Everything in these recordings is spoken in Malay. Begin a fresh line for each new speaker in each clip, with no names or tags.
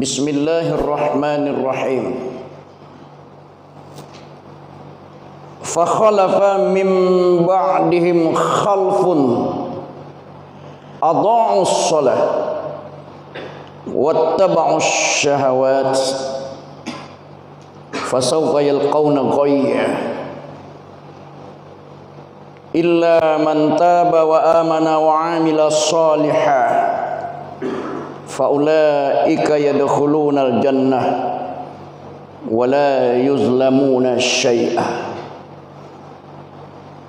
Bismillahirrahmanirrahim. Fakhalafa min ba'dihim khalfun adha'us shalah wattaba'us syahawat fasawfa yalqawna ghayya illa man taba wa amana wa amila shalihan faulaika yadkhulunal jannah wa la yuzlamuna syai'a.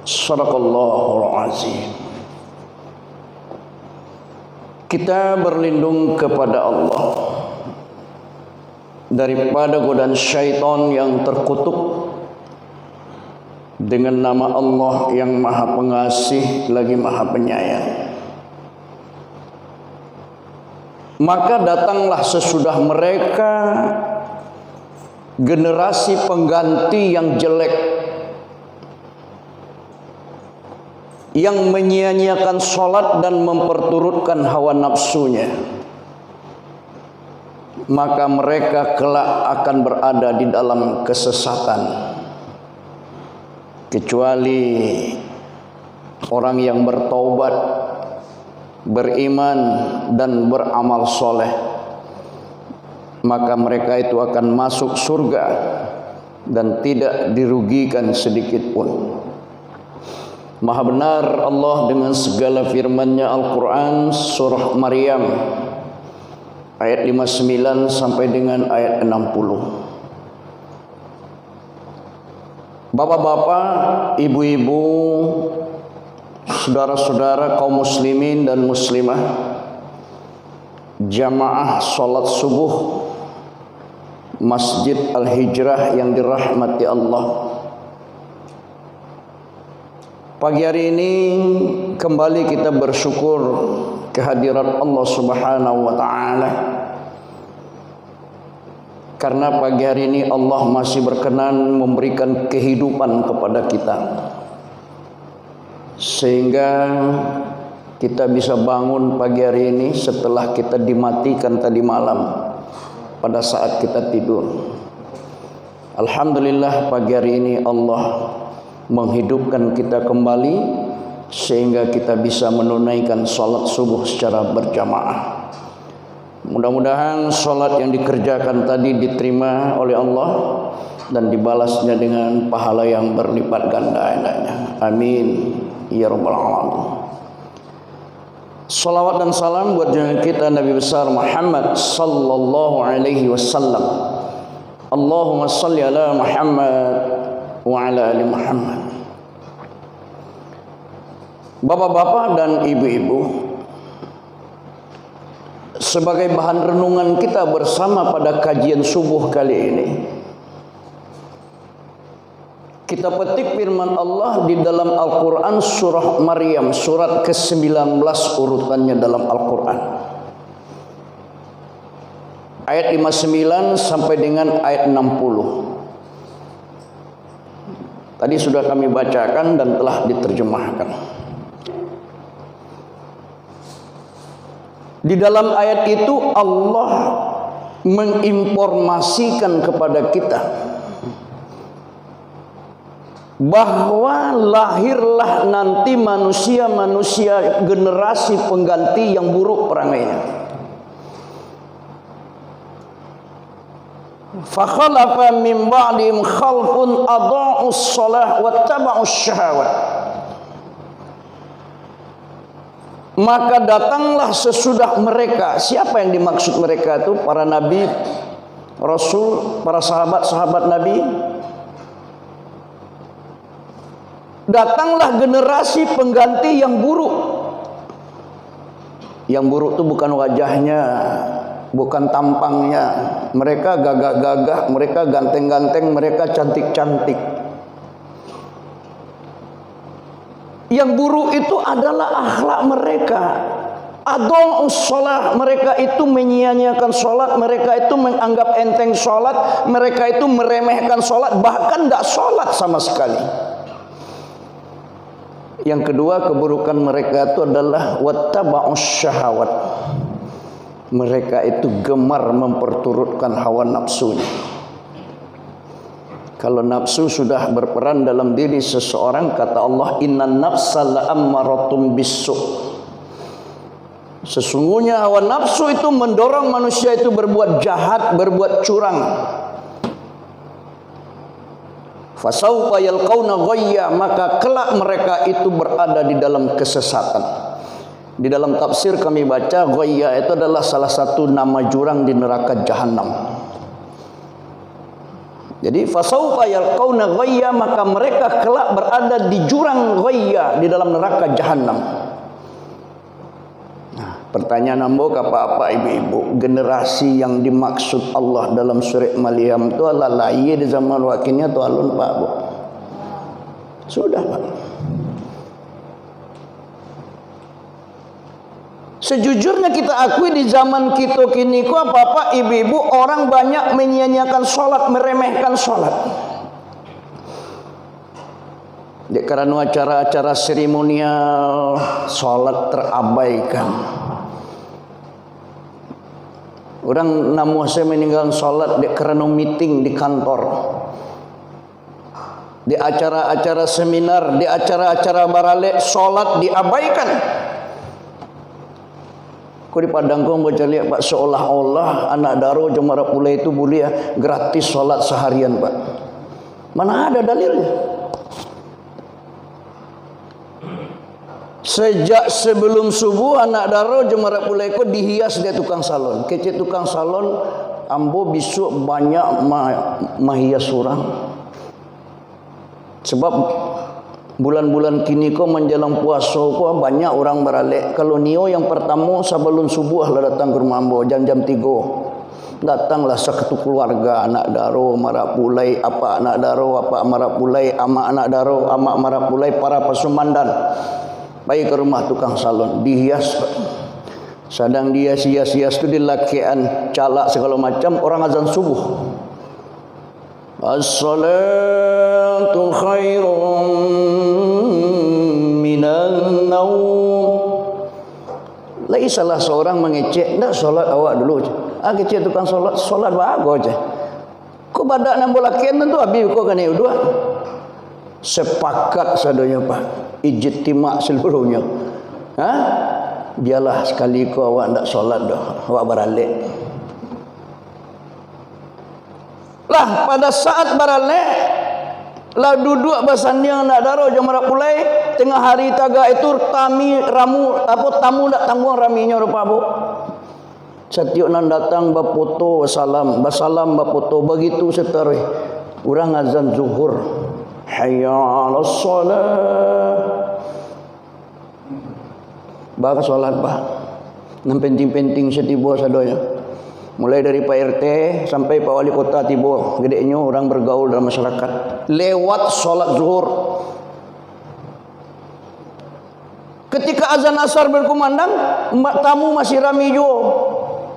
Shadaqallahul azim. Kita berlindung kepada Allah daripada godaan syaitan yang terkutuk dengan nama Allah yang Maha Pengasih lagi Maha Penyayang. Maka datanglah sesudah mereka generasi pengganti yang jelek, yang menyia-nyiakan sholat dan memperturutkan hawa nafsunya. Maka mereka kelak akan berada di dalam kesesatan, kecuali orang yang bertaubat, beriman dan beramal soleh, maka mereka itu akan masuk surga dan tidak dirugikan sedikit pun. Maha benar Allah dengan segala firman-Nya Al-Quran, surah Maryam ayat 59 sampai dengan ayat 60. Bapak-bapak, ibu-ibu, saudara-saudara kaum muslimin dan muslimah, jamaah salat subuh Masjid Al-Hijrah yang dirahmati Allah. Pagi hari ini kembali kita bersyukur kehadirat Allah Subhanahu wa taala, karena pagi hari ini Allah masih berkenan memberikan kehidupan kepada kita, sehingga kita bisa bangun pagi hari ini setelah kita dimatikan tadi malam pada saat kita tidur. Alhamdulillah pagi hari ini Allah menghidupkan kita kembali sehingga kita bisa menunaikan salat subuh secara berjamaah. Mudah-mudahan salat yang dikerjakan tadi diterima oleh Allah dan dibalasnya dengan pahala yang berlipat ganda. Amin ya rabbal alamin. Salawat dan salam buat junjungan kita Nabi besar Muhammad sallallahu alaihi wasallam. Allahumma salli ala Muhammad wa ala ali Muhammad. Bapak-bapak dan ibu-ibu, sebagai bahan renungan kita bersama pada kajian subuh kali ini, kita petik firman Allah di dalam Al-Quran surah Maryam, surat ke-19 urutannya dalam Al-Quran, ayat 59 sampai dengan ayat 60. Tadi sudah kami bacakan dan telah diterjemahkan. Di dalam ayat itu Allah menginformasikan kepada kita bahwa lahirlah nanti manusia-manusia generasi pengganti yang buruk perangainya. Fakhalafa min ba'dihim khalfun adha'us shalah wattaba'us syahawat. Maka datanglah sesudah mereka. Siapa yang dimaksud mereka itu? Para nabi, rasul, para sahabat-sahabat Nabi. Datanglah generasi pengganti yang buruk. Yang buruk itu bukan wajahnya, bukan tampangnya. Mereka gagah-gagah, mereka ganteng-ganteng, mereka cantik-cantik. Yang buruk itu adalah akhlak mereka. Adha'us shalah, mereka itu menyia-nyiakan salat, mereka itu menganggap enteng salat, mereka itu meremehkan salat, bahkan tidak salat sama sekali. Yang kedua, keburukan mereka itu adalah wattaba'us syahawat. mereka itu gemar memperturutkan hawa nafsunya. Kalau nafsu sudah berperan dalam diri seseorang, kata Allah, innan nafsa la'ammaratum bisu'. Sesungguhnya hawa nafsu itu mendorong manusia itu berbuat jahat, berbuat curang. Fasawfa yalqauna ghayya, maka kelak mereka itu berada di dalam kesesatan. Di dalam tafsir kami baca, ghayya itu adalah salah satu nama jurang di neraka jahanam. Jadi fasawfa yalqauna ghayya, maka mereka kelak berada di jurang ghayya, di dalam neraka jahanam. Nah, pertanyaan ambo apa ibu-ibu, generasi yang dimaksud Allah dalam surah Maryam itu adalah lain di zaman wakilnya tu alun Pak Bu. Sudah Pak. Sejujurnya kita akui di zaman kita kini ku apa-apa ibu-ibu, orang banyak menyia-nyiakan sholat, meremehkan sholat. Karena acara-acara seremonial, sholat terabaikan. Orang namu saya meninggal sholat karena meeting di kantor, di acara-acara seminar, di acara-acara barale, sholat diabaikan. Kau di Padang kau baca lihat Pak, seolah-olah anak daro Jemara Pulai itu boleh gratis sholat seharian Pak. Mana ada dalilnya? Sejak sebelum subuh anak daro Jemara Pulai itu dihias dia tukang salon. Kecil tukang salon, ambo besok banyak mahias orang. Sebab bulan-bulan kini kau menjelang puasa kau banyak orang beralek. Kalau nio yang pertama sebelum subuh lah datang ke rumah ambo jam-jam 3. Datanglah satu keluarga, anak daro, Mara Pulai, apa anak daro, apa Mara Pulai, ama anak daro, ama Mara Pulai, para pesumandan. Baik ke rumah tukang salon, dihias. Sedang dia hias-hias itu dilakian calak segala macam, orang azan subuh. As-salatu khairun minan naum. Lagi salah seorang mengecek, "Ndak solat awak dulu." Kecek tukang solat bagus je. Kau badak nak bolakian tentu habis kau kena dua. Sepakat sadanya Pak, ijtima seluruhnya. Biarlah sekali kau awak ndak solat dah, awak beralik. Lah pada saat baralek lah duduk basanding nak daro Jemara Pulai tengah hari taga itu tamu nak tanggung raminya rupa bu. Setiap nan datang bafoto basalam bafoto begitu seterusnya. Urang azan zuhur, hayya 'alas shalah. Baka solat bah. Nan penting-penting setibo sadonya. Mulai dari Pak RT sampai Pak Wali Kota tiba, gedenya orang bergaul dalam masyarakat lewat solat zuhur. Ketika azan asar berkumandang, tamu masih rami jo.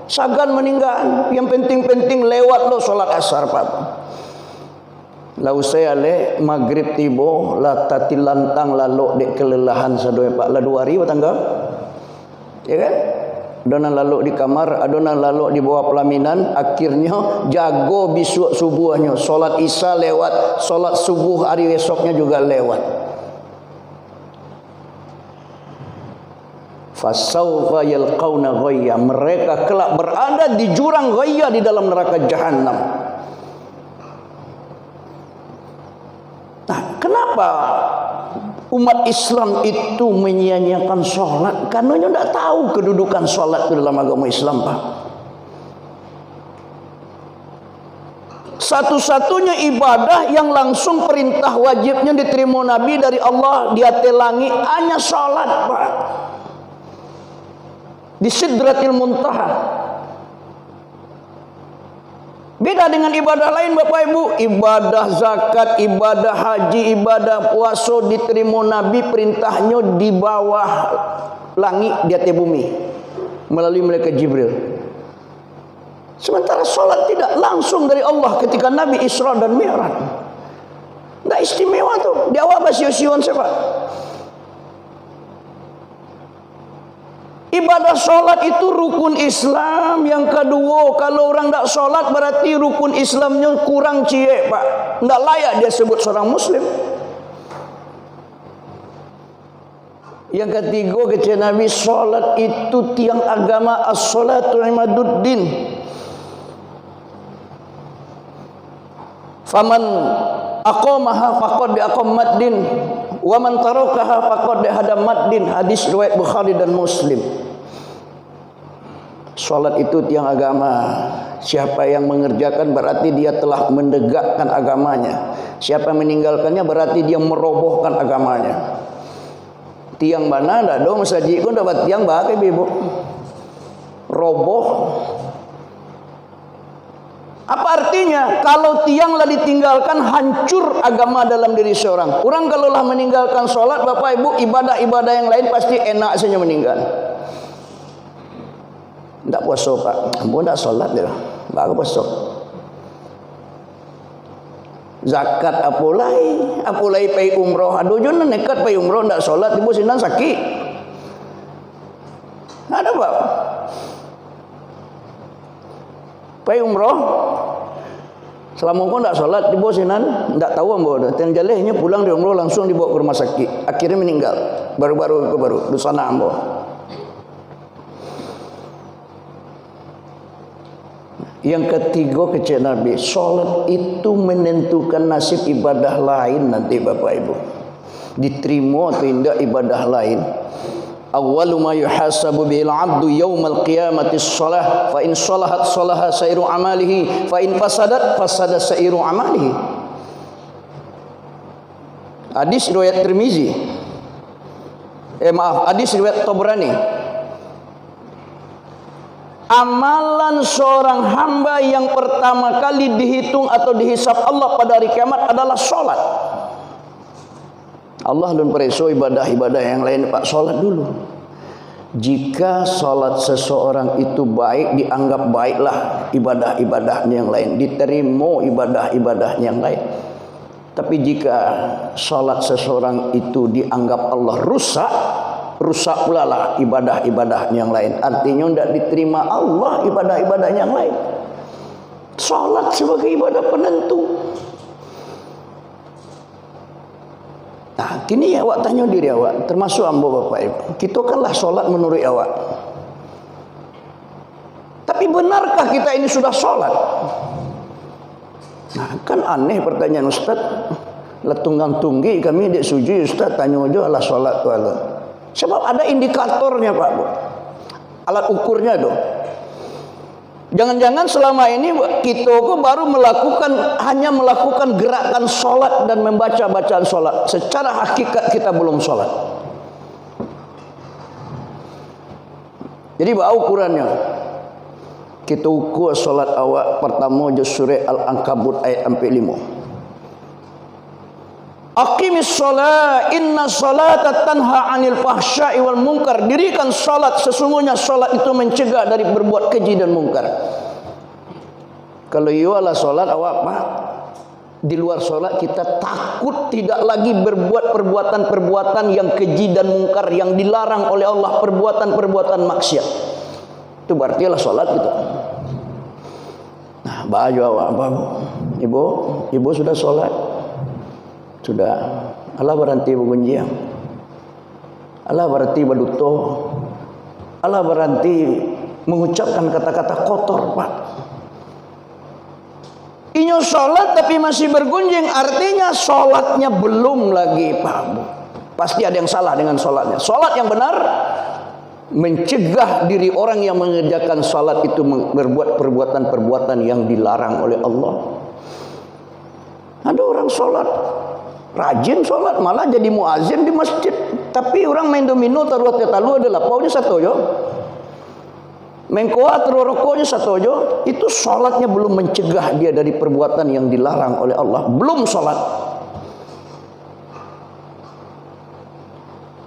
Sagan meninggal, yang penting-penting lewat lo solat asar Pak. Lau saya le maghrib tiba, la tati lantang lalu dek kelelahan sadoy Pak. La 2 hari tangga. Ya kan? Adonan lalu di kamar, adonan lalu di bawah pelaminan, akhirnya jago besok subuhnya, solat isya lewat, solat subuh hari esoknya juga lewat. Fasawfa yalqauna ghayya, mereka kelak berada di jurang ghayya di dalam neraka jahanam. Nah, kenapa umat Islam itu menyia-nyiakan sholat? Karena dia tidak tahu kedudukan sholat itu dalam agama Islam Pak. Satu-satunya ibadah yang langsung perintah wajibnya diterima Nabi dari Allah di atas langit hanya sholat Pak. Di Sidratil Muntaha. Beda dengan ibadah lain Bapak Ibu. Ibadah zakat, ibadah haji, ibadah puasa diterima Nabi perintahnya di bawah langit di atas bumi melalui malaikat Jibril. Sementara solat tidak langsung dari Allah ketika Nabi Isra dan Mi'raj. Tidak istimewa tuh. Di awal basio-sion siapa? Ibadah solat itu rukun Islam yang kedua. Kalau orang tak solat berarti rukun Islamnya kurang cie, Pak. Tak layak dia sebut seorang Muslim. Yang ketiga kata Nabi, solat itu tiang agama. As-salatu imaduddin. Faman aqamaha faqad aqamad din wa man tarakaha faqad hadamad din. Hadis riwayat Bukhari dan Muslim. Salat itu tiang agama. Siapa yang mengerjakan berarti dia telah menegakkan agamanya. Siapa yang meninggalkannya berarti dia merobohkan agamanya. Tiang mana dah dong masjid pun dapat tiang bagai ibu. Roboh. Apa artinya? Kalau tianglah ditinggalkan, hancur agama dalam diri seorang. Orang kalaulah meninggalkan solat, Bapak Ibu, ibadah-ibadah yang lain pasti enak saja meninggal. Tak puasa, Pak. Ampun tak solat dia. Baru puasa. Zakat apulai pai umroh. Aduh jangan nekat pai umroh tak solat, ibu sinan sakit. Ada Pak. Pai umroh selama kau tak solat di bawah sinan tak tahu ambo dah. Ten jalehnya pulang di umroh langsung dibawa ke rumah sakit. Akhirnya meninggal. Baru-baru di sana ambo. Yang ketiga kata Nabi, solat itu menentukan nasib ibadah lain nanti Bapak Ibu. Diterima atau tidak ibadah lain. Awwalu ma yuhasabu bil 'abdu yaumal qiyamati shalah fa in salahat salaha sairu amalihi fa in fasadat fasada sairu amalihi. Hadis riwayat Tirmizi. Hadis riwayat Tabrani. Amalan seorang hamba yang pertama kali dihitung atau dihisap Allah pada hari kiamat adalah solat. Allah lun pereso ibadah-ibadah yang lain, Pak, solat dulu. Jika solat seseorang itu baik, dianggap baiklah ibadah-ibadahnya yang lain, diterima ibadah-ibadahnya yang lain. Tapi jika solat seseorang itu dianggap Allah rusak, rusak pula lah ibadah-ibadahnya yang lain. Artinya tidak diterima Allah ibadah-ibadah yang lain. Solat sebagai ibadah penentu. Nah, kini awak tanya diri awak, termasuk ambo Bapak Ibu. Kita kanlah solat menurut awak. Tapi benarkah kita ini sudah solat? Nah, kan aneh pertanyaan Ustaz. Letunggang tunggi kami dek suji Ustaz tanya aja lah solat tu Allah. Sebab ada indikatornya Pak Bu. Alat ukurnya tu. Jangan-jangan selama ini kita baru hanya melakukan gerakan solat dan membaca bacaan solat. Secara hakikat kita belum solat. Jadi apa ukurannya? Kita ukur solat awak pertama je surah Al-Ankabut ayat 45. Aqimis shalah inna salata tanha 'anil fahsya'i wal munkar. Dirikan salat, sesungguhnya salat itu mencegah dari berbuat keji dan mungkar. Kalau ialah salat awak Pak, di luar salat kita takut tidak lagi berbuat perbuatan-perbuatan yang keji dan mungkar yang dilarang oleh Allah, perbuatan-perbuatan maksiat. Itu berarti lah salat kita. Nah, baju awak apa Bu? Ibu sudah salat? Sudah. Allah berhenti bergunjing. Allah berhenti berduto. Allah berhenti mengucapkan kata-kata kotor, Pak. Inyo sholat tapi masih bergunjing, artinya sholatnya belum lagi, Pak. Pasti ada yang salah dengan sholatnya. Sholat yang benar mencegah diri orang yang mengerjakan sholat itu berbuat perbuatan-perbuatan yang dilarang oleh Allah. Ada orang sholat rajin sholat, malah jadi muazin di masjid. Tapi orang main domino taruh tetalu adalah paunya satu jo. Mengkoa taruh rokoknya satu jo. Itu sholatnya belum mencegah dia dari perbuatan yang dilarang oleh Allah. Belum sholat.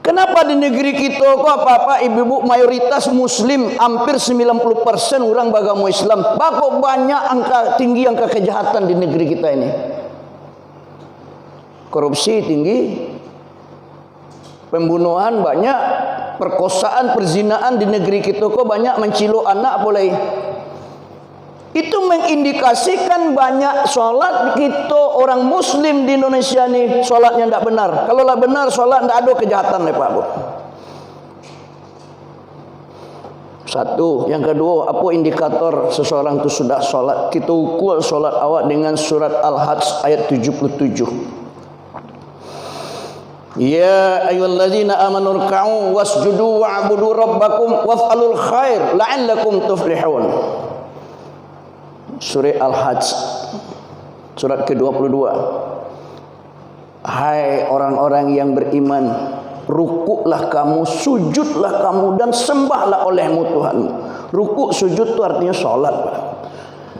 Kenapa di negeri kita kok apa-apa ibu-ibu mayoritas muslim, hampir 90% orang beragama Islam. Kok banyak tinggi angka kejahatan di negeri kita ini. Korupsi tinggi, pembunuhan banyak, perkosaan, perzinaan di negeri kita kok banyak menciluk anak boleh. Itu mengindikasikan banyak solat kita orang Muslim di Indonesia ni solatnya tidak benar. Kalau lah benar solat tidak ada kejahatan Pak Bu. Satu, yang kedua, apa indikator seseorang itu sudah solat? Kita ukur solat awak dengan surat Al-Hajj ayat 77. Ya ayyuhallazina amanu ruk'u wasjudu wa'budu rabbakum waf'alul khair la'allakum tuflihun. Surah Al-Hajj surat ke-22. Hai orang-orang yang beriman, rukuklah kamu, sujudlah kamu, dan sembahlah olehmu Tuhanmu. Rukuk sujud itu artinya solat.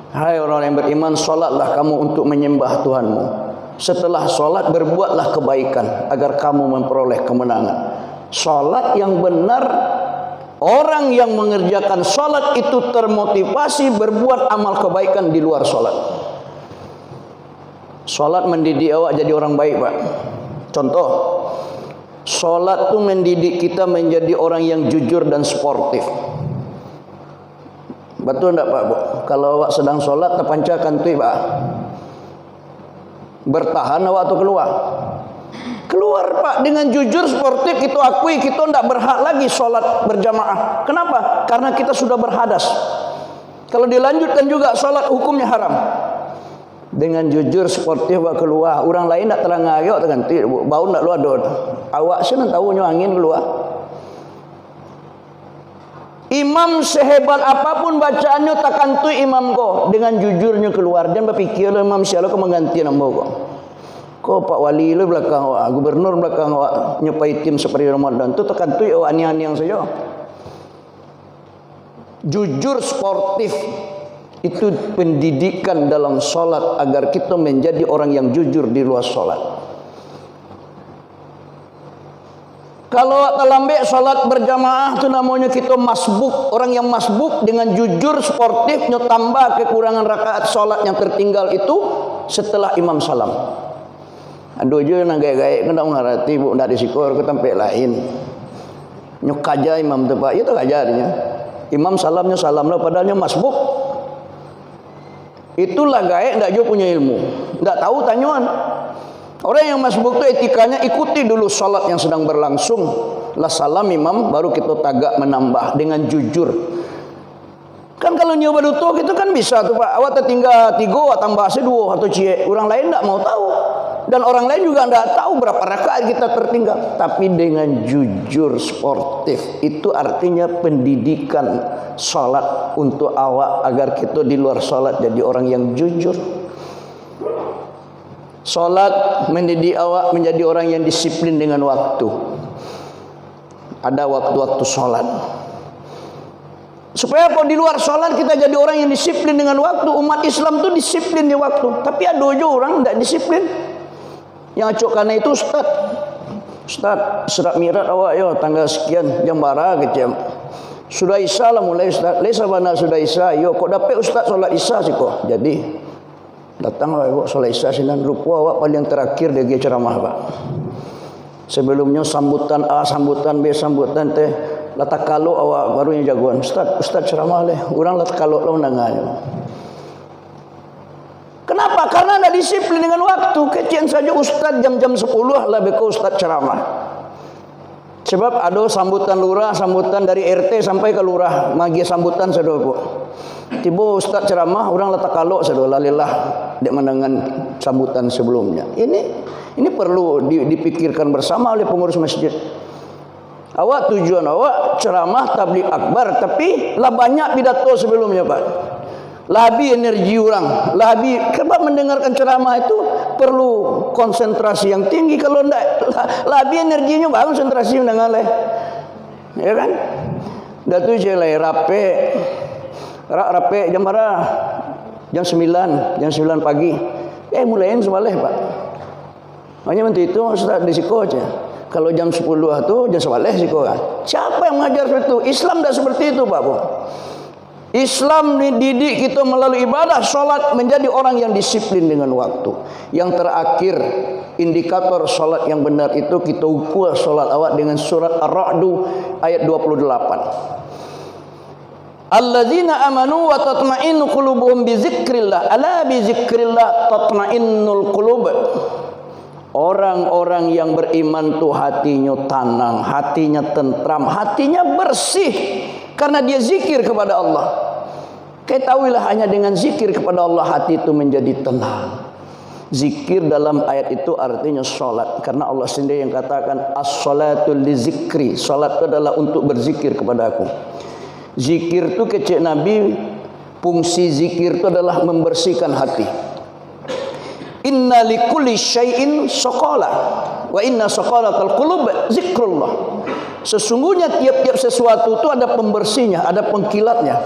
Hai orang-orang yang beriman, solatlah kamu untuk menyembah Tuhanmu. Setelah solat berbuatlah kebaikan agar kamu memperoleh kemenangan. Solat yang benar, orang yang mengerjakan solat itu termotivasi berbuat amal kebaikan di luar solat. Solat mendidik awak jadi orang baik Pak. Contoh, solat itu mendidik kita menjadi orang yang jujur dan sportif. Betul tidak Pak Bu? Kalau awak sedang solat terpancarkan tu Pak, bertahan awak tu keluar. Keluar Pak dengan jujur sportif, kita akui kita tidak berhak lagi solat berjamaah. Kenapa? Karena kita sudah berhadas. Kalau dilanjutkan juga solat hukumnya haram. Dengan jujur sportif awak keluar, orang lain tak terang ayok terganti bau tak luar dod. Awak senang tahu nyo angin keluar. Imam sehebat apapun bacaannya takkan tu imam ko dengan jujurnya keluar. Jangan berfikir imam siapa ko mengganti nama ko. Ko Pak Wali lu belakang awak, gubernur belakang awak nyepai tim seperti Ramadan tu takkan tu awak ani-ani yang saja. Jujur sportif itu pendidikan dalam solat agar kita menjadi orang yang jujur di luar solat. Kalau terlambat solat berjamaah itu namanya kita masbuk. Orang yang masbuk dengan jujur sportifnya tambah kekurangan rakaat solat yang tertinggal itu setelah imam salam. Aduh je nak gaya-gaya kena mengarati bu nak disikor ke tempat lain. Nyok kaja imam tu Pak, itu kajarnya. Imam salamnya salam lah padahalnya masbuk. Itulah gaya ndak jo punya ilmu. Ndak tahu tanyuan. Orang yang masbuk itu etikanya ikuti dulu salat yang sedang berlangsung. Lah salam imam baru kita tagak menambah dengan jujur. Kan kalau nyoba duto itu kan bisa tuh Pak. Awak tertinggal 3 awak tambah 2 atau cie. Orang lain ndak mau tahu. Dan orang lain juga ndak tahu berapa rakaat kita tertinggal. Tapi dengan jujur sportif itu artinya pendidikan salat untuk awak agar kita di luar salat jadi orang yang jujur. Salat mendidik awak menjadi orang yang disiplin dengan waktu. Ada waktu-waktu salat. Supaya apa di luar salat kita jadi orang yang disiplin dengan waktu. Umat Islam tu disiplin di waktu. Tapi ada juga orang tidak disiplin. Yang acuk karena itu Ustaz, serat mirat awak yo tanggal sekian jam bara ke jam. Sudah isya lah mulai Ustaz. Lesa bana sudah isya. Yo kok dapat Ustaz solat isya sih kok. Jadi datanglah awak solat isya sinan rupa awak paling terakhir dia ceramah Pak. Sebelumnya sambutan A, sambutan B, sambutan T. Latak kalau awak barunya jagoan. Ustaz ceramah leh. Orang latak kalau lah mendengarnya. Kenapa? Karena ada disiplin dengan waktu. Kecian saja Ustaz jam-jam 10 lah beko Ustaz ceramah. Sebab ada sambutan lurah, sambutan dari RT sampai ke lurah. Magi sambutan saudara bu. Tiba Ustaz ceramah, orang letak kalok saudara lalilah dia mendengar sambutan sebelumnya. Ini perlu dipikirkan bersama oleh pengurus masjid. Awak tujuan awak ceramah tabligh akbar, tapi lah banyak pidato sebelumnya Pak. Lebih energi orang, lebih sebab mendengarkan ceramah itu perlu konsentrasi yang tinggi. Kalau tidak, lebih energinya bagus konsentrasi mendengar leh, ya kan? Datu jelai rape jam berapa? Jam 9 pagi. Mulain sebaleh Pak. Hanya nanti itu Ustaz di siko aja. Kalau jam 10 itu jam sebaleh siko. Siapa yang mengajar seperti itu? Islam tidak seperti itu Pak Bu. Islam dididik kita melalui ibadah solat menjadi orang yang disiplin dengan waktu. Yang terakhir, indikator solat yang benar itu kita ukur solat awak dengan surat Ar-Ra'd ayat 28. Alladzina amanu wa tatma'innu qulubuhum bi dzikrillah. Ala bi dzikrillah tatma'innul qulub. Orang-orang yang beriman tuh hatinya tenang, hatinya tentram, hatinya bersih karena dia zikir kepada Allah. Ketahuilah hanya dengan zikir kepada Allah hati itu menjadi tenang. Zikir dalam ayat itu artinya solat, karena Allah sendiri yang katakan as-salatu li zikri. Solat itu adalah untuk berzikir kepada aku. Zikir itu kecil Nabi, fungsi zikir itu adalah membersihkan hati. Inna likulli syai'in saqala wa inna saqalatal qulub zikrullah. Sesungguhnya tiap-tiap sesuatu itu ada pembersihnya, ada pengkilatnya.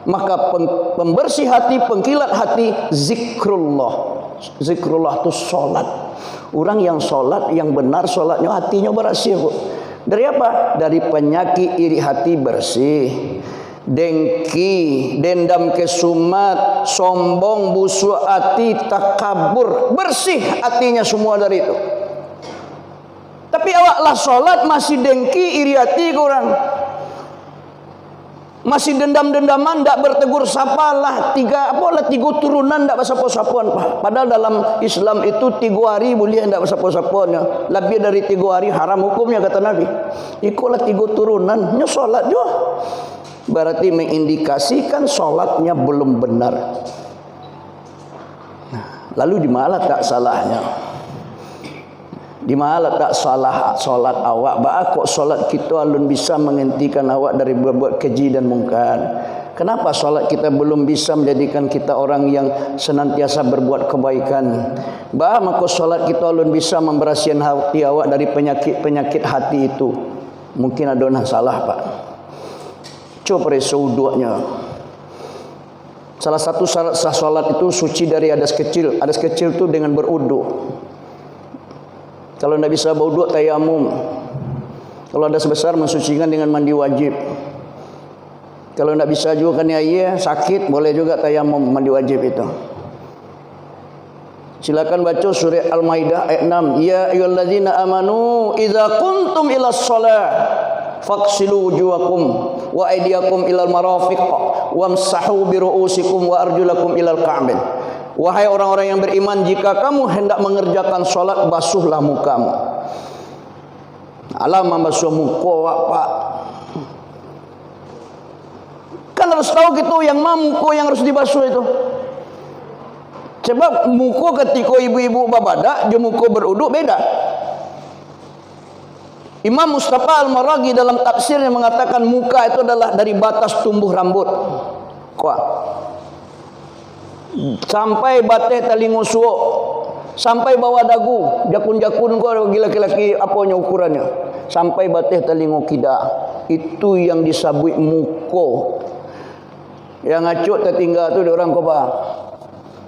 Maka pembersih hati, pengkilat hati zikrullah. Zikrullah itu solat. Orang yang solat, yang benar solatnya hatinya bersih. Dari apa? Dari penyakit iri hati bersih, dengki, dendam kesumat, sombong, busuk hati, takabur, bersih hatinya semua dari itu. Tapi awaklah solat masih dengki, iri hati kurang, masih dendam-dendaman, tak bertegur sapalah, tiga turunan tak bersapu-sapuan. Padahal dalam Islam itu 3 hari boleh tak bersapu-sapuannya. Lebih dari 3 hari haram hukumnya kata Nabi. Ikutlah 3 turunan, nya solat juga. Berarti mengindikasikan solatnya belum benar. Nah, lalu di mana tak salahnya? Di mana tak salah solat awak? Ba kok solat kita alun bisa menghentikan awak dari berbuat keji dan mungkar? Kenapa solat kita belum bisa menjadikan kita orang yang senantiasa berbuat kebaikan? Ba maka solat kita alun bisa membersihkan hati awak dari penyakit hati itu. Mungkin ada yang salah, Pak. Coba resuduknya. Salah satu syarat sah solat itu suci dari hadas kecil. Hadas kecil itu dengan beruduk. Kalau tidak bisa berwuduk, tayamum. Kalau hadas besar, mensucikan dengan mandi wajib. Kalau tidak bisa juga kan ya sakit, boleh juga tayamum mandi wajib itu. Silakan baca surah Al-Maidah ayat 6. Ya ayyuhallazina amanu idza kuntum ilas shalah faghsilu wujuhakum wa aydiyakum ilal marafiq wamsahu bi ru'usikum wa arjulakum ilal ka'bain. Wahai orang-orang yang beriman, jika kamu hendak mengerjakan solat, basuhlah mukamu. Alam membasuh muka, Pak. Kan harus tahu gitu yang muka yang harus dibasuh itu. Sebab muka ketika ibu-ibu babadak, dia muka beruduk beda. Imam Mustafa Al-Maraghi dalam tafsirnya mengatakan muka itu adalah dari batas tumbuh rambut. Kuat. Sampai bateh telinga suok, sampai bawah dagu, jakun-jakun kau bagi laki-laki apanya ukurannya, sampai bateh telinga kida. Itu yang disabui muko. Yang ngacuk tertinggal tu dia orang koba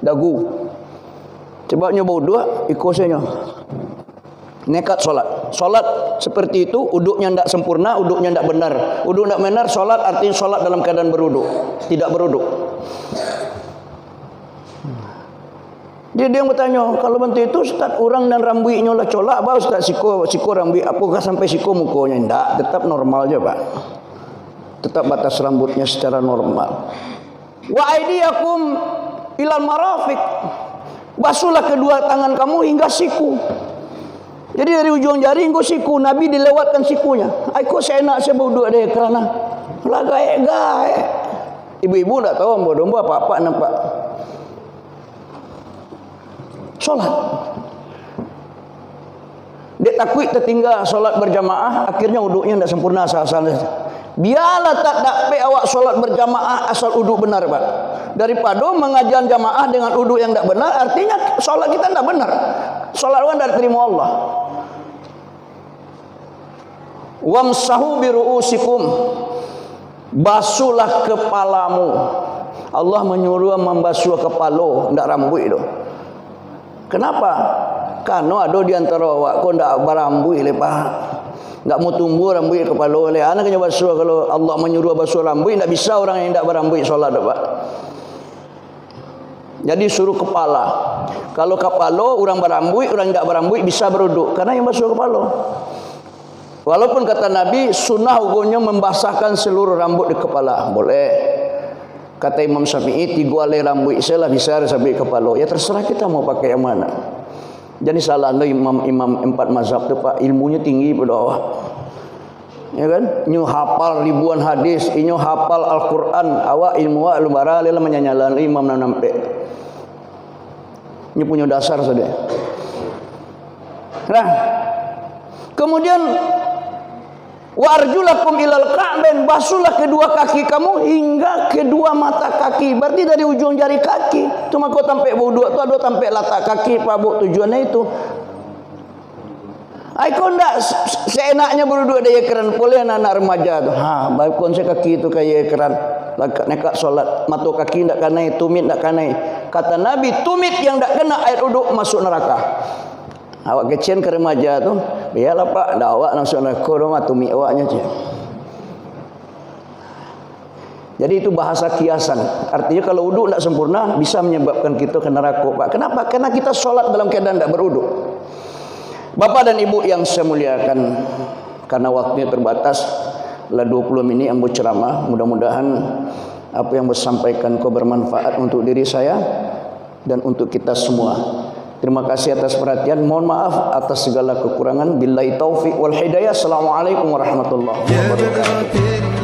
dagu. Sebabnya bodoh ikosnya. Nekat solat. Solat seperti itu, uduknya tidak sempurna, uduknya tidak benar. Uduk tidak benar, solat artinya solat dalam keadaan beruduk, tidak beruduk. Dia yang bertanya, kalau bentuk itu Ustaz, orang dan rambutnya lah colak, apa Ustaz siku rambut, apakah sampai siku mukanya? Tidak, tetap normal je Pak. Tetap batas rambutnya secara normal. Wa aidiyakum ilal marafiq. Basuhlah kedua tangan kamu hingga siku. Jadi dari ujung jari hingga siku, Nabi dilewatkan sikunya. Aku saya nak saya berwuduk deh kerana lah gaek. Ibu-ibu tak tahu bodoh apa-apa nampak. Solat. Dia takut tertinggal solat berjamaah, akhirnya uduknya tidak sempurna asal-asalnya. Biarlah tak dapat awak solat berjamaah asal uduk benar Pak. Daripada mengajar jamaah dengan uduk yang tidak benar, artinya solat kita tidak benar. Solat orang tidak diterima Allah. Wamsahu bi ru'usikum. Basuhlah kepalamu. Allah menyuruh membasuh kepala, tidak rambut itu. Kenapa? Karena ada di antara awak kau ndak berambut lepas. Enggak mau tumbuh rambut di kepala oleh anak kena basuh. Kalau Allah menyuruh basuh rambut, enggak bisa orang yang tidak berambut solat, Pak. Jadi suruh kepala. Kalau kepala orang berambut, orang tidak berambut bisa beruduk karena yang basuh kepala. Walaupun kata Nabi sunnah hukumnya membasahkan seluruh rambut di kepala, boleh. Kata Imam Syafi'i 3 helai rambut saya lah bisa sampai kepala. Ya terserah kita mau pakai yang mana. Jadi salah lo imam 4 mazhab tu Pak, ilmunya tinggi pada awak. Ya kan? Nyu hafal ribuan hadis, inyo hafal Al-Quran, awak ilmu awak lumara lela menyanyalan imam nampe. Nyu punya dasar saja. Nah, kemudian wa arjulakum ilal ka'bain, basuhlah kedua kaki kamu hingga kedua mata kaki. Berarti dari ujung jari kaki. Cuma kau tampak wudu tu ada tampak latak kaki, Pak Bu, tujuannya itu. Ai kau ndak seenaknya berduduk di keran boleh anak remaja tu. Ha, baik konsep kaki itu kayak keran. Nekat solat, mata kaki ndak kanai, tumit ndak kanai. Kata Nabi, tumit yang ndak kena air uduk masuk neraka. Awak kecil ke remaja tu, biarlah Pak, dah awak langsung neraka rumah tumit awaknya je. Jadi itu bahasa kiasan. Artinya kalau uduk tidak sempurna bisa menyebabkan kita ke neraka, Pak. Kenapa? Karena kita solat dalam keadaan tidak beruduk. Bapak dan Ibu yang saya muliakan, karena waktunya terbatas, lah 20 menit ambo ceramah. Mudah-mudahan apa yang bersampaikan kau bermanfaat untuk diri saya dan untuk kita semua. Terima kasih atas perhatian. Mohon maaf atas segala kekurangan. Billahi taufiq wal hidayah. Assalamualaikum warahmatullahi wabarakatuh.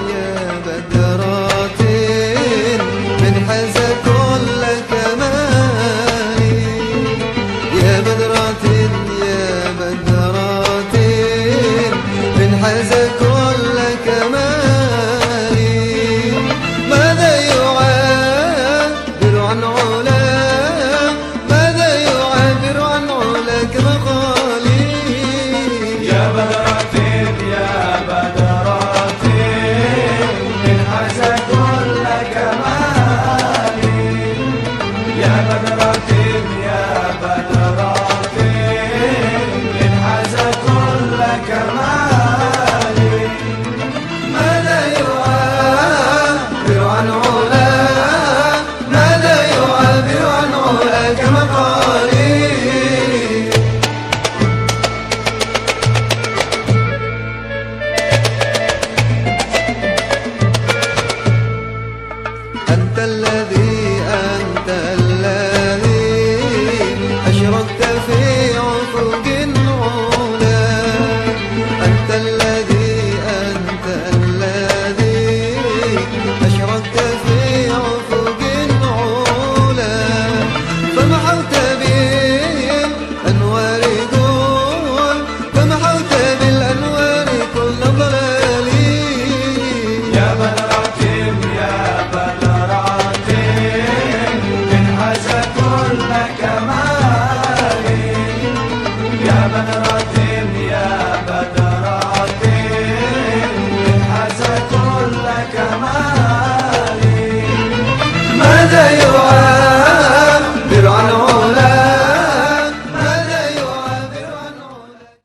كما